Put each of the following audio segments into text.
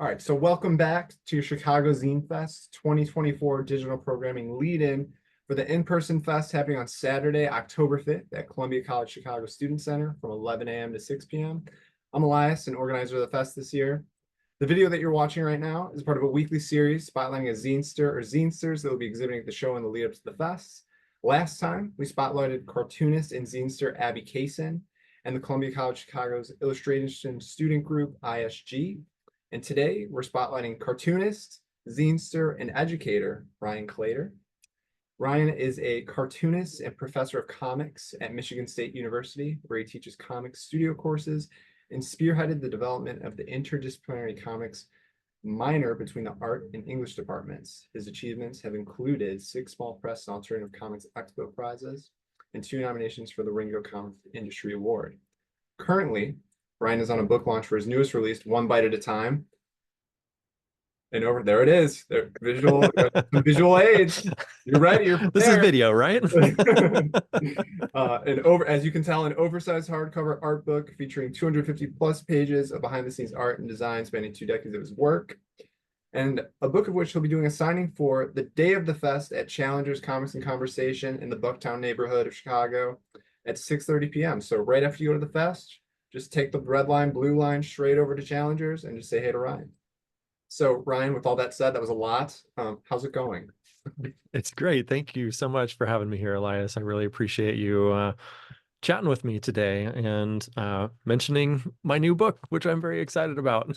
All right, so welcome back to Chicago Zine Fest 2024 digital programming lead-in for the in-person fest happening on Saturday, October 5th at Columbia College Chicago Student Center from 11 a.m. to 6 p.m. I'm Elias, an organizer of the fest this year. The video that you're watching right now is part of a weekly series spotlighting a Zinester or Zinesters that will be exhibiting at the show in the lead up to the fest. Last time, we spotlighted cartoonist and Zinester Abby Kaysen and the Columbia College Chicago's illustration student group ISG. And today we're spotlighting cartoonist, zinester, and educator Ryan Claytor. Ryan is a cartoonist and professor of comics at Michigan State University, where he teaches comics studio courses and spearheaded the development of the interdisciplinary comics minor between the art and English departments. His achievements have included 6 small press and alternative comics expo prizes and 2 nominations for the Ringo Comic Industry Award. Currently, Ryan is on a book launch for his newest release, One Bite at a Time. And over there it is. There, visual aids. You're ready. You're prepared. This is video, right? And over, as you can tell, an oversized hardcover art book featuring 250 plus pages of behind-the-scenes art and design spanning 2 decades of his work, and a book of which he'll be doing a signing for the day of the fest at Challengers Comics and Conversation in the Bucktown neighborhood of Chicago at 6:30 p.m. So right after you go to the fest, just take the red line, blue line straight over to Challengers and just say hey to Ryan. So Ryan, with all that said, that was a lot. How's it going? It's great. Thank you so much for having me here, Elias. I really appreciate you chatting with me today and mentioning my new book, which I'm very excited about.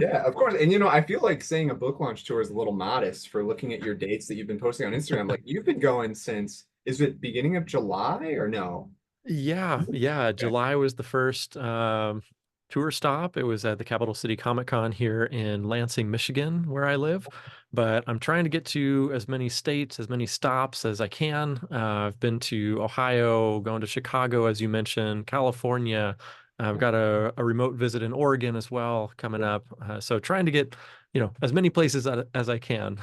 Yeah, of course. And I feel like saying a book launch tour is a little modest for looking at your dates that you've been posting on Instagram. Like you've been going since, is it beginning of July or no? Yeah. Okay. July was the first tour stop. It was at the Capital City Comic Con here in Lansing, Michigan, where I live. But I'm trying to get to as many states, as many stops as I can. I've been to Ohio, going to Chicago, as you mentioned, California. I've got a remote visit in Oregon as well coming up. So trying to get, as many places as I can.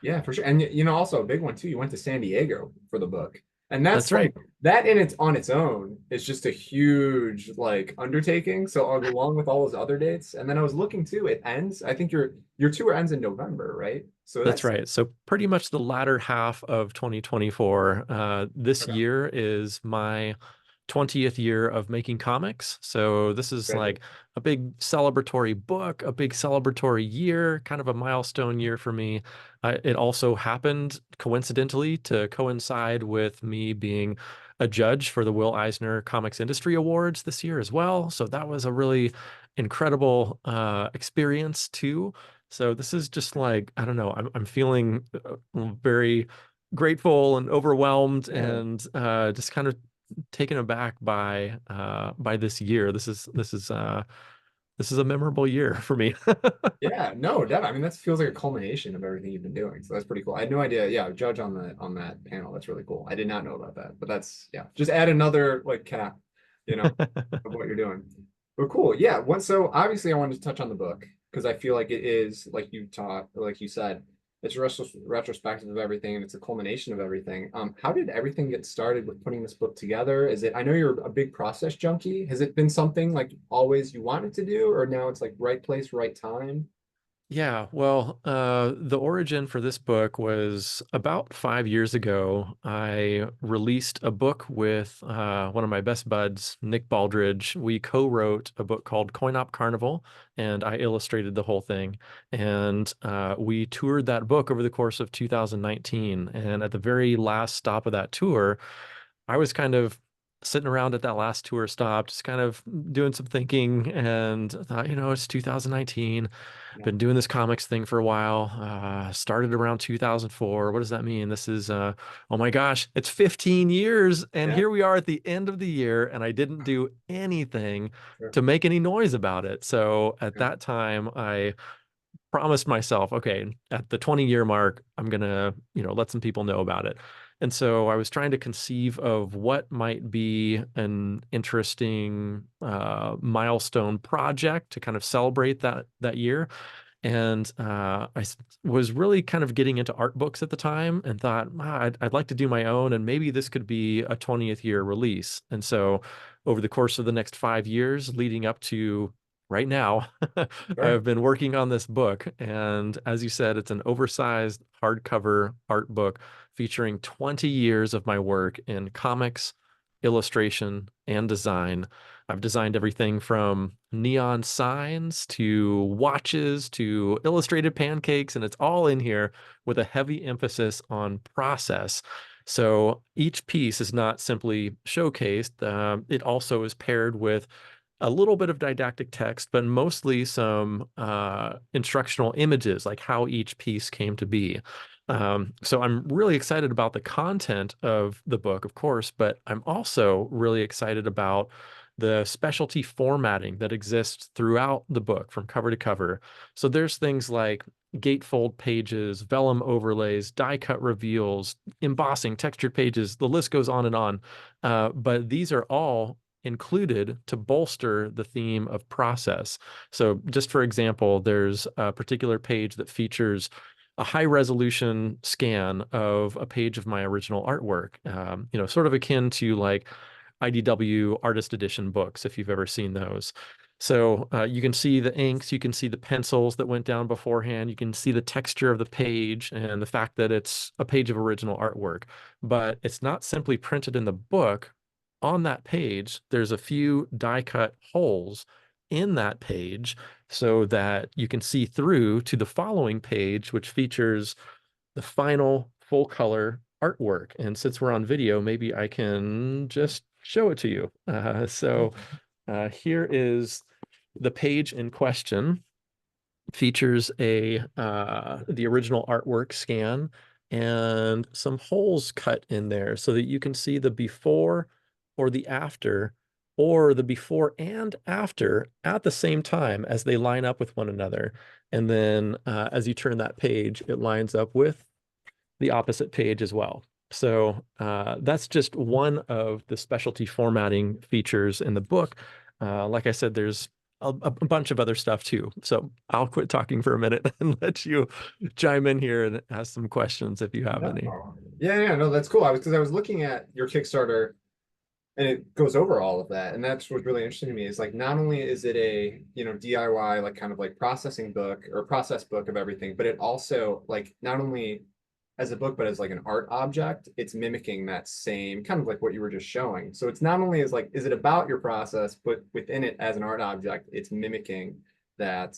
Yeah, for sure. And also a big one too. You went to San Diego for the book. And that's That's like right. that in its on its own is just a huge like undertaking. So along with all those other dates. And then I was looking too, it ends. I think your tour ends in November, right? So That's that's right. So pretty much the latter half of 2024. This okay. year is my 20th year of making comics. So this is like a big celebratory book, a big celebratory year, kind of a milestone year for me. It also happened coincidentally to coincide with me being a judge for the Will Eisner Comics Industry Awards this year as well. So that was a really incredible experience too. So this is just like, I don't know, I'm feeling very grateful and overwhelmed Yeah. and just kind of taken aback by this year. This is a memorable year for me. Yeah, no, definitely. I mean, that feels like a culmination of everything you've been doing. So that's pretty cool. I had no idea. Yeah, judge on that panel. That's really cool. I did not know about that. But that's yeah, just add another like cap, of what you're doing. But cool. Yeah. So obviously I wanted to touch on the book because I feel like it is like like you said, it's a retrospective of everything and it's a culmination of everything. How did everything get started with putting this book together? I know you're a big process junkie. Has it been something like always you wanted to do, or now it's like right place, right time? Yeah, well, the origin for this book was about 5 years ago. I released a book with one of my best buds, Nick Baldridge. We co-wrote a book called Coin Op Carnival, and I illustrated the whole thing. And we toured that book over the course of 2019. And at the very last stop of that tour, I was kind of sitting around at that last tour stop, just kind of doing some thinking and thought, it's 2019. Yeah. Been doing this comics thing for a while. Started around 2004. What does that mean? This is, oh my gosh, it's 15 years. And Yeah. here we are at the end of the year, and I didn't do anything Sure. to make any noise about it. So at Yeah. that time, I promised myself, okay, at the 20-year mark, I'm gonna, let some people know about it. And so I was trying to conceive of what might be an interesting milestone project to kind of celebrate that year. And was really kind of getting into art books at the time and thought, I'd like to do my own, and maybe this could be a 20th year release. And so over the course of the next 5 years leading up to right now. Sure. I've been working on this book, and as you said, it's an oversized hardcover art book featuring 20 years of my work in comics, illustration, and design. I've designed everything from neon signs to watches to illustrated pancakes, and it's all in here with a heavy emphasis on process. So each piece is not simply showcased, it also is paired with a little bit of didactic text, but mostly some instructional images, like how each piece came to be. So I'm really excited about the content of the book, of course, but I'm also really excited about the specialty formatting that exists throughout the book from cover to cover. So there's things like gatefold pages, vellum overlays, die cut reveals, embossing, textured pages, the list goes on and on. But these are all included to bolster the theme of process. So just for example, there's a particular page that features a high resolution scan of a page of my original artwork, sort of akin to like IDW artist edition books, if you've ever seen those. So you can see the inks, you can see the pencils that went down beforehand, you can see the texture of the page and the fact that it's a page of original artwork. But it's not simply printed in the book. On that page, there's a few die cut holes in that page so that you can see through to the following page, which features the final full color artwork. And since we're on video, maybe I can just show it to you. Here is the page in question. Features the original artwork scan and some holes cut in there so that you can see the before or the after or the before and after at the same time as they line up with one another. And then as you turn that page, it lines up with the opposite page as well. So that's just one of the specialty formatting features in the book. Like I said, there's a bunch of other stuff too. So I'll quit talking for a minute and let you chime in here and ask some questions if you have any. No. Yeah, yeah, no, that's cool. Because I was looking at your Kickstarter and it goes over all of that. And that's what's really interesting to me is like not only is it a, DIY, like kind of like processing book or process book of everything, but it also like not only as a book, but as like an art object, it's mimicking that same kind of like what you were just showing. So it's not only as like, is it about your process, but within it as an art object, it's mimicking that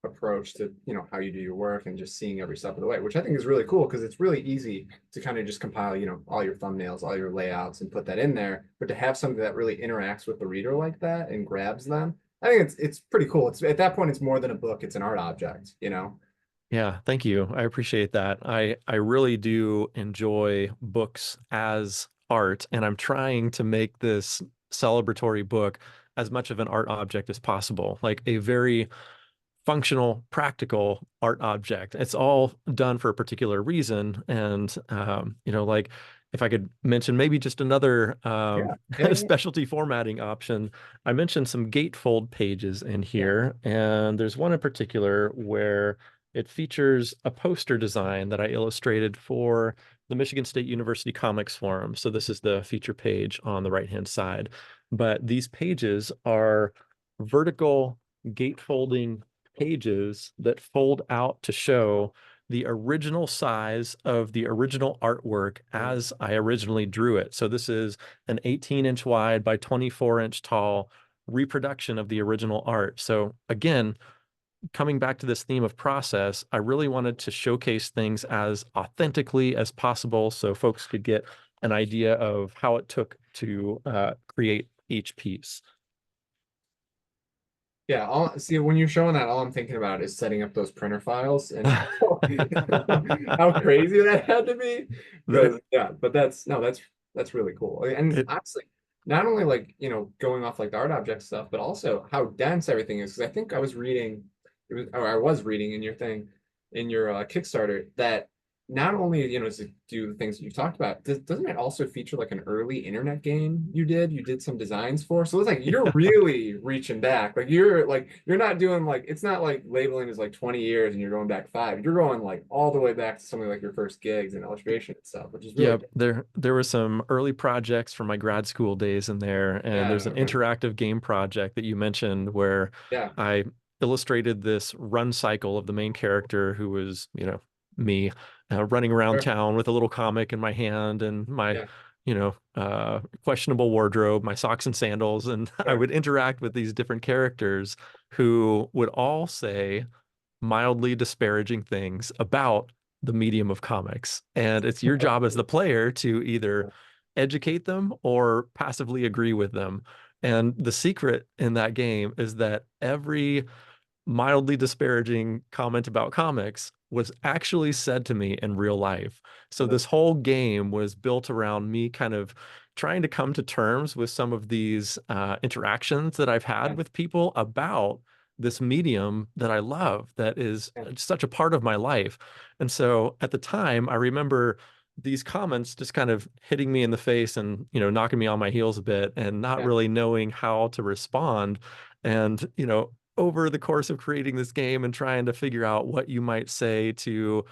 approach to how you do your work and just seeing every step of the way, which I think is really cool because it's really easy to kind of just compile all your thumbnails, all your layouts, and put that in there, but to have something that really interacts with the reader like that and grabs them, I think it's pretty cool. It's at that point it's more than a book, it's an art object. Yeah, thank you. I appreciate that. I really do enjoy books as art, and I'm trying to make this celebratory book as much of an art object as possible, like a very functional, practical art object. It's all done for a particular reason. And, like if I could mention maybe just another Yeah, yeah, yeah, specialty formatting option, I mentioned some gatefold pages in yeah. here. And there's one in particular where it features a poster design that I illustrated for the Michigan State University Comics Forum. So this is the feature page on the right-hand side. But these pages are vertical gatefolding pages that fold out to show the original size of the original artwork as I originally drew it. So this is an 18-inch wide by 24-inch tall reproduction of the original art. So again, coming back to this theme of process, I really wanted to showcase things as authentically as possible so folks could get an idea of how it took to create each piece. Yeah, see when you're showing that, all I'm thinking about is setting up those printer files and how crazy that had to be. Because yeah, but that's no, that's really cool. And It, honestly, not only like, going off like the art object stuff, but also how dense everything is. Because I think I was reading, or I was reading in your thing, in your Kickstarter, that not only, does it do the things that you've talked about, doesn't it also feature like an early internet game you did? You did some designs for. So it's like you're really reaching back. You're not doing like it's not like labeling is like 20 years and you're going back five. You're going like all the way back to something like your first gigs in illustration itself, which is really Yep, good. there were some early projects from my grad school days in there, and Yeah, there's an okay. interactive game project that you mentioned where Yeah, I illustrated this run cycle of the main character who was, me, running around sure. town with a little comic in my hand and my, Yeah, questionable wardrobe, my socks and sandals, and I sure. would interact with these different characters who would all say mildly disparaging things about the medium of comics. And it's your job as the player to either educate them or passively agree with them. And the secret in that game is that every mildly disparaging comment about comics was actually said to me in real life. So this whole game was built around me kind of trying to come to terms with some of these interactions that I've Yeah, had with people about this medium that I love, that is yeah, such a part of my life. And so at the time, I remember these comments just kind of hitting me in the face and, knocking me on my heels a bit and not yeah, really knowing how to respond. And, over the course of creating this game and trying to figure out what you might say to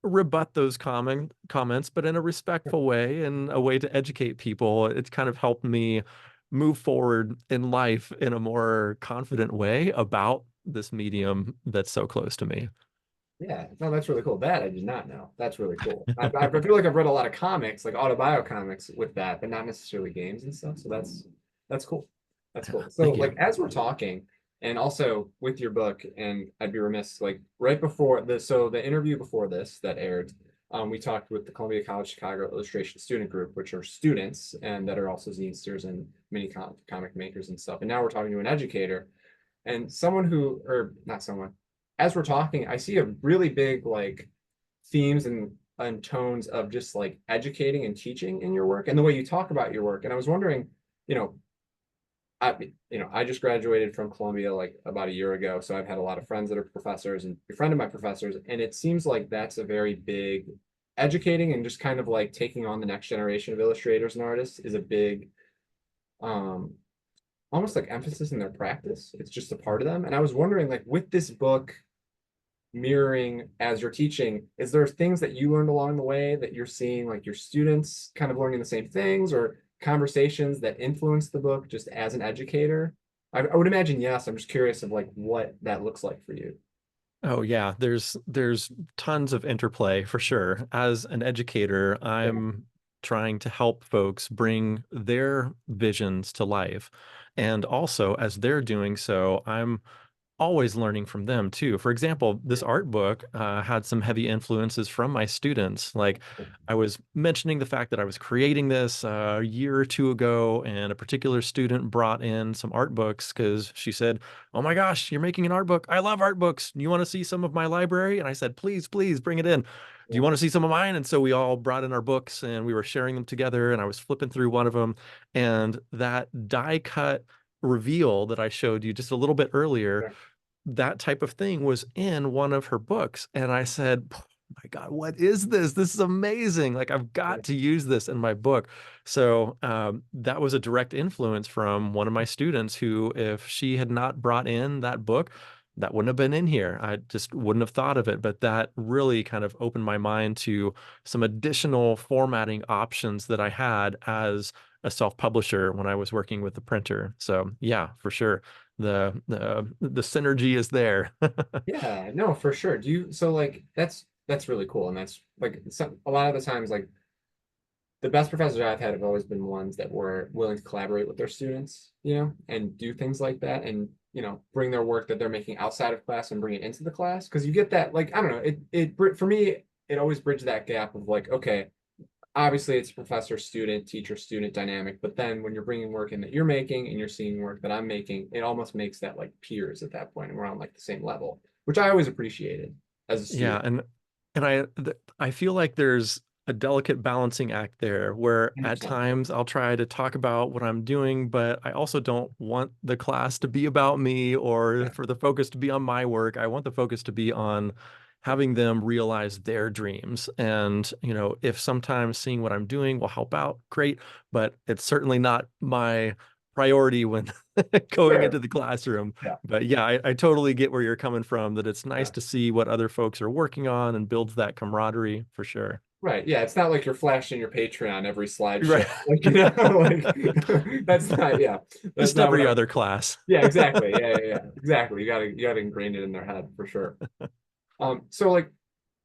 rebut those comments, but in a sure. respectful way and a way to educate people. It's kind of helped me move forward in life in a more confident way about this medium that's so close to me. Yeah, no, that's really cool. That I did not know. That's really cool. I feel like I've read a lot of comics, like autobio comics with that, but not necessarily games and stuff. So that's cool. That's cool. So Thank like you. as we're talking, and also with your book, and I'd be remiss, like right before this, so the interview before this that aired, we talked with the Columbia College Chicago Illustration Student Group, which are students and that are also zinesters and comic makers and stuff. And now we're talking to an educator and someone who, or not someone, as we're talking, I see a really big like themes and tones of just like educating and teaching in your work and the way you talk about your work. And I was wondering, you know, I just graduated from Columbia like about a year ago, so I've had a lot of friends that are professors and befriended my professors, and it seems like that's a very big educating and just kind of like taking on the next generation of illustrators and artists is a big um almost like emphasis in their practice. It's just a part of them. And I was wondering, like, with this book mirroring as you're teaching, is there things that you learned along the way that you're seeing, like your students kind of learning the same things or conversations that influence the book just as an educator? I would imagine yes. I'm just curious of like what that looks like for you. Oh yeah, there's tons of interplay for sure. As an educator, Yeah, I'm trying to help folks bring their visions to life. And also, as they're doing so, I'm always learning from them too. For example, this art book had some heavy influences from my students. Like I was mentioning the fact that I was creating this a year or two ago, and a particular student brought in some art books because she said, "Oh my gosh, you're making an art book. I love art books. You want to see some of my library?" And I said, "Please, please bring it in. Do yeah, you want to see some of mine?" And so we all brought in our books and we were sharing them together. And I was flipping through one of them, and that die cut reveal that I showed you just a little bit earlier, yeah, that type of thing was in one of her books. And I said, "Oh my God, what is this? This is amazing. Like, I've yeah, got to use this in my book." So that was a direct influence from one of my students who, if she had not brought in that book, that wouldn't have been in here. I just wouldn't have thought of it. But that really kind of opened my mind to some additional formatting options that I had as a self-publisher when I was working with the printer. So yeah, for sure the synergy is there. yeah. No, for sure. Do you so like that's really cool, and that's like some a lot of the times like the best professors I've had have always been ones that were willing to collaborate with their students, and do things like that and, bring their work that they're making outside of class and bring it into the class. Cause you get that, like, I don't know, for me, it always bridged that gap of like, okay, obviously it's professor, student, teacher, student dynamic, but then when you're bringing work in that you're making and you're seeing work that I'm making, it almost makes that like peers at that point and we're on like the same level, which I always appreciated as a Yeah, student. and I feel like there's a delicate balancing act there where at 100%. times I'll try to talk about what I'm doing, but I also don't want the class to be about me or Yeah. for the focus to be on my work. I want the focus to be on having them realize their dreams. And, if sometimes seeing what I'm doing will help out, great, but it's certainly not my priority when going Sure. into the classroom. Yeah. But yeah, I totally get where you're coming from, that it's nice Yeah. to see what other folks are working on and builds that camaraderie for sure. Right. Yeah. It's not like you're flashing your Patreon every slideshow. Right. Like, like that's not, yeah, that's Just not what every I'm, other class. yeah, exactly. Yeah. Exactly. You gotta ingrain it in their head for sure. So like,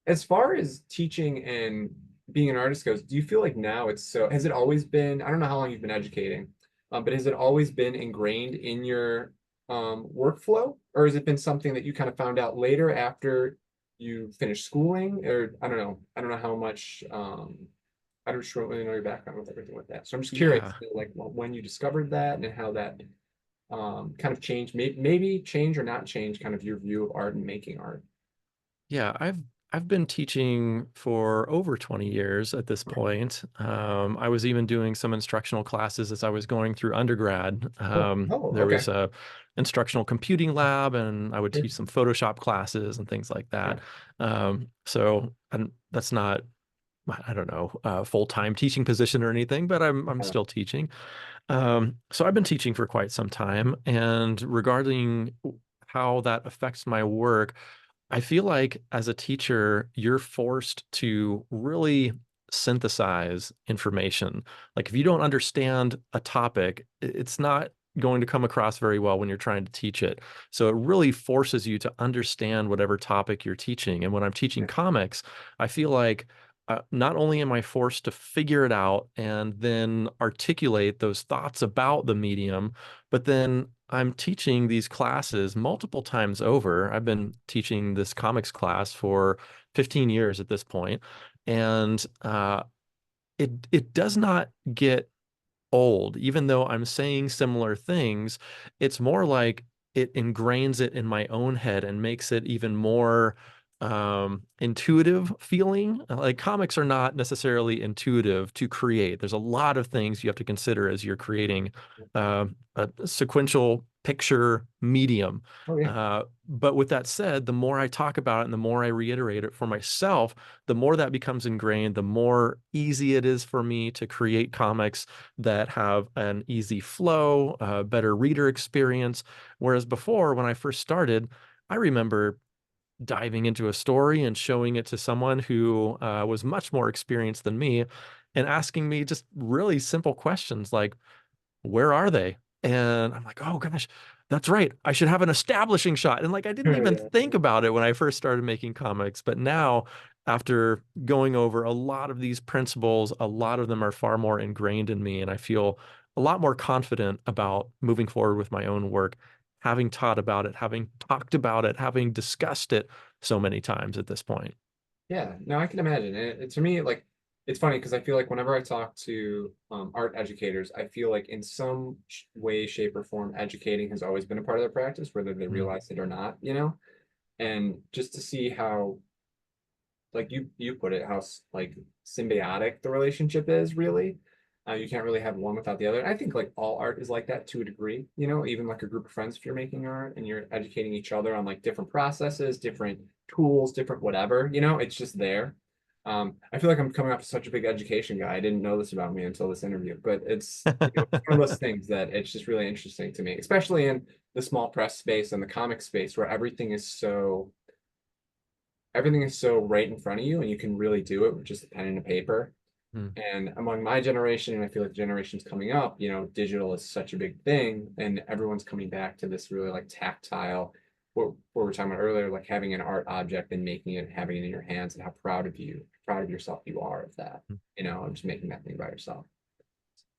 as far as teaching and being an artist goes, do you feel like now has it always been, I don't know how long you've been educating, but has it always been ingrained in your workflow? Or has it been something that you kind of found out later after you finished schooling? Or I don't know. I don't know how much I don't really know your background with everything with that. So I'm just curious, Yeah. like when you discovered that and how that kind of changed, maybe change or not change kind of your view of art and making art. Yeah, I've been teaching for over 20 years at this point. I was even doing some instructional classes as I was going through undergrad. Oh, oh, There okay. was a instructional computing lab, and I would Yeah. teach some Photoshop classes and things like Yeah. that. And that's not, I don't know, a full-time teaching position or anything, but I'm Yeah. still teaching. So I've been teaching for quite some time, and regarding how that affects my work, I feel like as a teacher, you're forced to really synthesize information. Like if you don't understand a topic, it's not going to come across very well when you're trying to teach it. So it really forces you to understand whatever topic you're teaching. And when I'm teaching comics, I feel like not only am I forced to figure it out and then articulate those thoughts about the medium, but then I'm teaching these classes multiple times over. I've been teaching this comics class for 15 years at this point, and it does not get old, even though I'm saying similar things. It's more like it ingrains it in my own head and makes it even more intuitive feeling. Like comics are not necessarily intuitive to create. There's a lot of things you have to consider as you're creating a sequential picture medium. Oh yeah. But with that said, the more I talk about it and the more I reiterate it for myself, the more that becomes ingrained, the more easy it is for me to create comics that have an easy flow, a better reader experience. Whereas before, when I first started, I remember diving into a story and showing it to someone who was much more experienced than me and asking me just really simple questions like, where are they? And I'm like, oh gosh, that's right. I should have an establishing shot. And like, I didn't even Yeah. think about it when I first started making comics. But now, after going over a lot of these principles, a lot of them are far more ingrained in me. And I feel a lot more confident about moving forward with my own work, having taught about it, having talked about it, having discussed it so many times at this point. Yeah, no, I can imagine. And to me, like, it's funny because I feel like whenever I talk to art educators, I feel like in some way, shape, or form, educating has always been a part of their practice, whether they Mm, realize it or not, you know? And just to see how, like you put it, how like symbiotic the relationship is really. You can't really have one without the other. And I think like all art is like that to a degree, you know, even like a group of friends if you're making art and you're educating each other on like different processes, different tools, different whatever, you know, it's just there. I feel like I'm coming off as such a big education guy. I didn't know this about me until this interview, but it's one of those things that it's just really interesting to me, especially in the small press space and the comic space where everything is so right in front of you and you can really do it with just a pen and a paper. mm. And among my generation, and I feel like generations coming up, you know, digital is such a big thing, and everyone's coming back to this really like tactile, what we were talking about earlier, like having an art object and making it, having it in your hands, and how proud of yourself you are of that, you know, and just making that thing by yourself.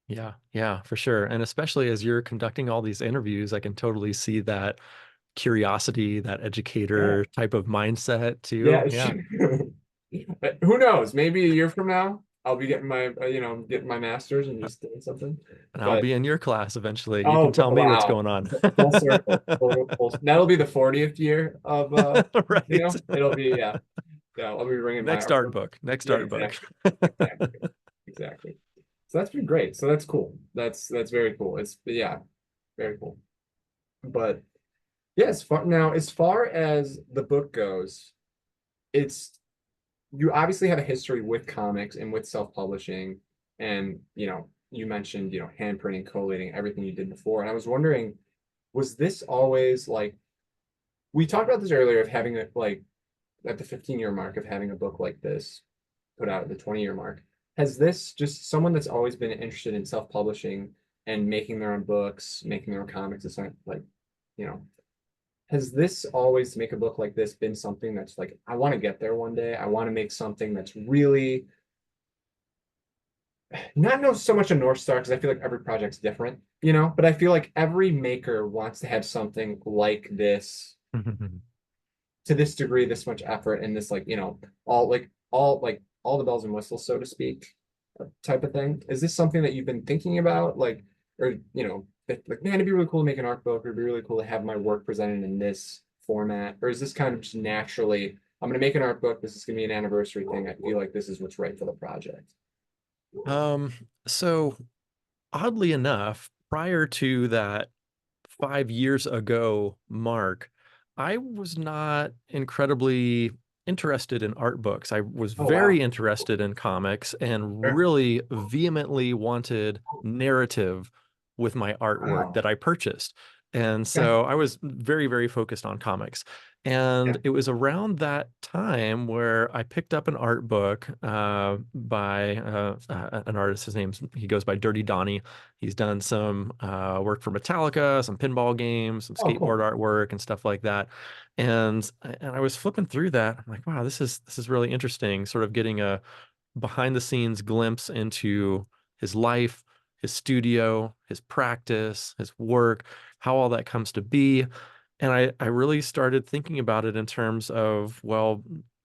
Yeah, yeah, for sure. And especially as you're conducting all these interviews, I can totally see that curiosity, that Yeah, educator type of mindset too. yeah. Yeah. But who knows? Maybe a year from now, I'll be getting my, getting my master's and just doing something. And I'll But be in your class eventually. You oh, can tell me what's wow. going on. Full circle. That'll be the 40th year of Right. it'll be yeah. Yeah, I'll be ringing my Next art book. Next yeah, art book. exactly. Exactly. Exactly. So that's been great. So that's cool. That's very cool. It's yeah, very cool. But yeah, as far as the book goes, it's you obviously have a history with comics and with self-publishing, and you mentioned hand printing, collating, everything you did before, and I was wondering, was this always like we talked about this earlier of having it like at the 15-year mark of having a book like this put out at the 20-year mark. Has this just someone that's always been interested in self-publishing and making their own books, making their own comics, it's not like, you know, has this always to make a book like this been something that's like, I want to get there one day. I want to make something that's really not know so much a North Star because I feel like every project's different, but I feel like every maker wants to have something like this to this degree, this much effort and this all the bells and whistles, so to speak, type of thing. Is this something that you've been thinking about? Like, or like, man, it'd be really cool to make an art book, or it'd be really cool to have my work presented in this format, or is this kind of just naturally, I'm gonna make an art book, this is gonna be an anniversary thing. I feel like this is what's right for the project. Um, so oddly enough, prior to that 5 years ago mark, I was not incredibly interested in art books. I was Oh wow. very interested in comics and Sure. really vehemently wanted narrative with my artwork Wow. that I purchased. And Okay. so I was very, very focused on comics. And Yeah. it was around that time where I picked up an art book by an artist. He goes by Dirty Donnie. He's done some work for Metallica, some pinball games, some Oh skateboard cool. artwork and stuff like that. And I was flipping through that. I'm like, wow, this is really interesting, sort of getting a behind the scenes glimpse into his life, his studio, his practice, his work, how all that comes to be. And I really started thinking about it in terms of, well,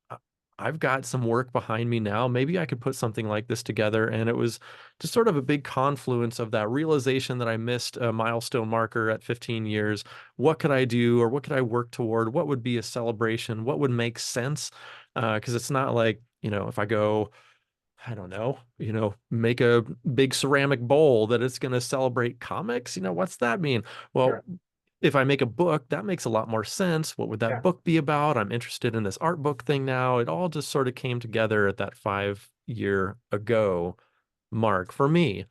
I- I've got some work behind me now. Maybe I could put something like this together. And it was just sort of a big confluence of that realization that I missed a milestone marker at 15 years. What could I do, or what could I work toward? What would be a celebration? What would make sense? Because it's not like, if I go, I don't know, make a big ceramic bowl that it's going to celebrate comics. What's that mean? Well, Sure. if I make a book, that makes a lot more sense. What would that Yeah. book be about? I'm interested in this art book thing now. It all just sort of came together at that 5 year ago mark for me.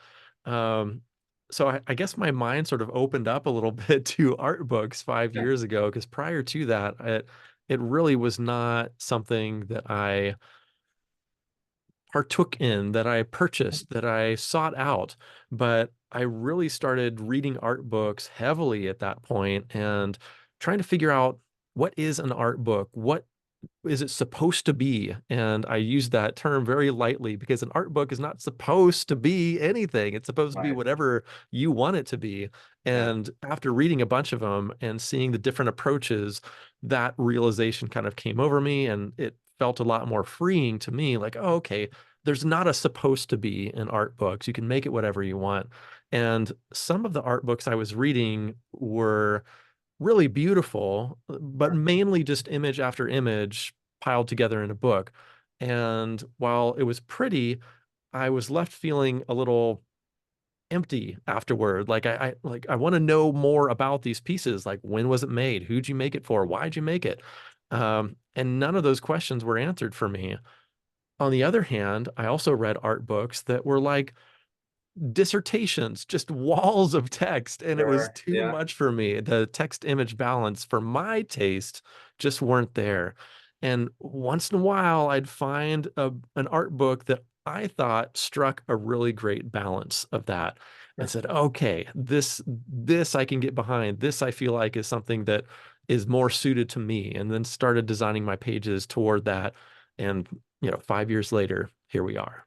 Um, so I guess my mind sort of opened up a little bit to art books five Yeah. years ago, because prior to that, it really was not something that I partook in, that I purchased, that I sought out. But I really started reading art books heavily at that point and trying to figure out, what is an art book? What is it supposed to be? And I use that term very lightly, because an art book is not supposed to be anything. It's supposed to be Right. whatever you want it to be. Yeah. And after reading a bunch of them and seeing the different approaches, that realization kind of came over me, and it felt a lot more freeing to me. Like, oh, okay, there's not a supposed to be in art books. You can make it whatever you want. And some of the art books I was reading were really beautiful, but Sure. mainly just image after image piled together in a book. And while it was pretty, I was left feeling a little empty afterward. Like I want to know more about these pieces. Like, when was it made? Who'd you make it for? Why'd you make it? And none of those questions were answered for me. On the other hand, I also read art books that were like dissertations, just walls of text, and it was Sure. too Yeah. much for me. The text image balance for my taste just weren't there. And once in a while, I'd find an art book that I thought struck a really great balance of that, and Sure. said, okay, this I can get behind. This I feel like is something that is more suited to me. And then started designing my pages toward that. And 5 years later, here we are.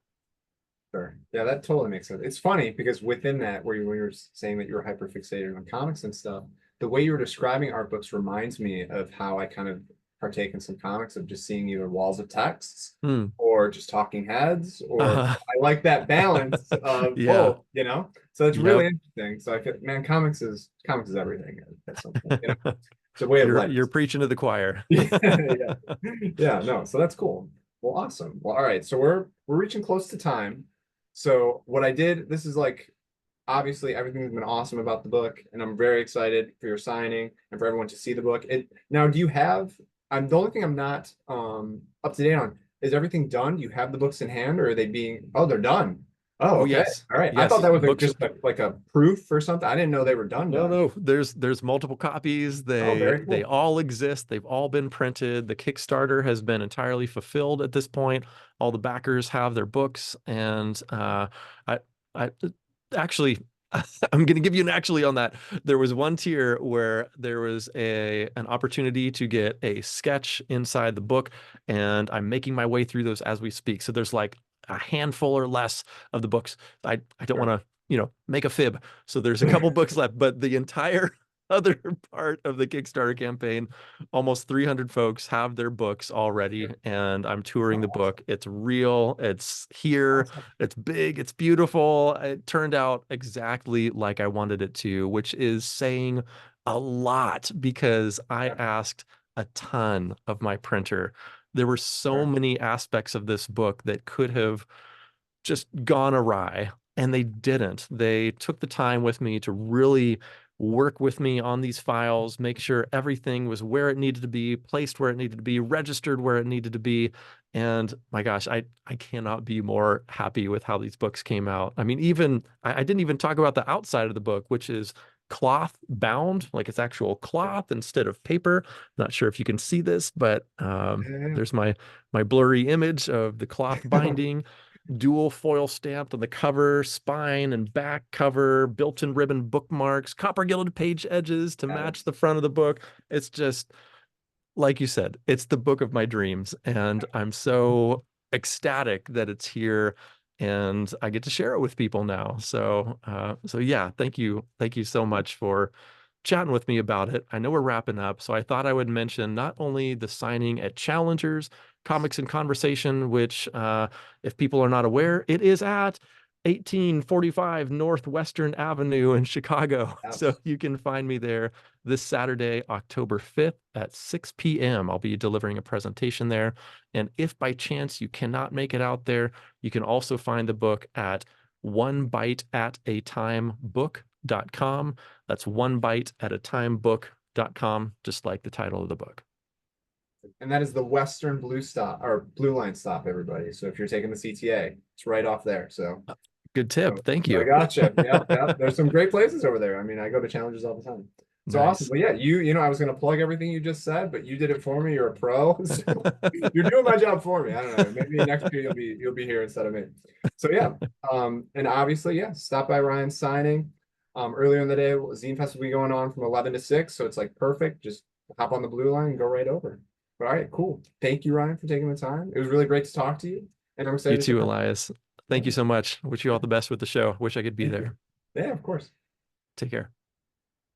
Sure. Yeah, that totally makes sense. It's funny because within that, when you were saying that you were hyper fixated on comics and stuff, the way you were describing art books reminds me of how I kind of partake in some comics of just seeing either walls of texts Hmm. or just talking heads, or Uh-huh. I like that balance of Yeah. both. So it's really Yep. interesting. So I feel, man, comics is everything at some point. It's a way of life. You're preaching to the choir. Yeah, yeah, yeah. No, so that's cool. Well, awesome. Well, all right. So we're reaching close to time. So what I did, this is like obviously everything's been awesome about the book, and I'm very excited for your signing and for everyone to see the book. Now, do you have I'm the only thing I'm not up to date on is everything done. You have the books in hand, or are they being? Oh, they're done. Oh, Oh okay. yes, All right. I thought yes, that was like books. just like a proof or something. I didn't know they were done No, done. no, there's multiple copies. Oh, very They cool. all exist. They've all been printed. The Kickstarter has been entirely fulfilled at this point. All the backers have their books, and I I actually I'm going to give you an actually on that. There was one tier where there was a an opportunity to get a sketch inside the book, and I'm making my way through those as we speak. So there's like a handful or less of the books. I don't want Sure. to, make a fib. So there's a couple books left, but the entire other part of the Kickstarter campaign, almost 300 folks have their books already, and I'm touring Oh, the awesome. book. It's real, it's here, Awesome. it's big, it's beautiful. It turned out exactly like I wanted it to, which is saying a lot because I Yeah, asked a ton of my printer. There were so sure. many aspects of this book that could have just gone awry, and they didn't. They took the time with me to really work with me on these files, make sure everything was where it needed to be, placed where it needed to be, registered where it needed to be. And my gosh, I cannot be more happy with how these books came out. I mean, even I didn't even talk about the outside of the book, which is cloth bound, like it's actual Sure. cloth instead of paper. Not sure if you can see this, but Yeah, there's my blurry image of the cloth yeah. binding, dual foil stamped on the cover, spine and back cover, built-in ribbon bookmarks, copper gilded page edges to match Yes. the front of the book. It's just, like you said, it's the book of my dreams, and I'm so ecstatic that it's here and I get to share it with people now. So yeah, thank you so much for chatting with me about it. I know we're wrapping up, so I thought I would mention not only the signing at Challengers Comics and Conversation, which, if people are not aware, it is at 1845 Northwestern Avenue in Chicago. So Yes. you can find me there this Saturday, October 5th at 6 p.m. I'll be delivering a presentation there. And if by chance you cannot make it out there, you can also find the book at onebiteatatimebook.com. That's one bite at a time book.com, just like the title of the book. And that is the Western Blue Stop or Blue Line stop, everybody. So if you're taking the CTA, it's right off there. So, Good tip. so, Thank so I you. gotcha. Yeah, yeah. There's some great places over there. I mean, I go to challenges all the time. So awesome. Nice. Well, yeah, I was gonna plug everything you just said, but you did it for me. You're a pro. So you're doing my job for me. I don't know. Maybe next year you'll be here instead of me. So yeah. And obviously, yeah, stop by Ryan's signing. Earlier in the day, Zine Fest will be going on from 11 to 6. So it's like perfect. Just hop on the blue line and go right over. All right, cool. Thank you, Ryan, for taking the time. It was really great to talk to you. And I'm You excited to too, share. Elias. Yeah, Thank you so much. Wish you all the best with the show. Wish I could be thank you. there. Yeah, of course. Take care.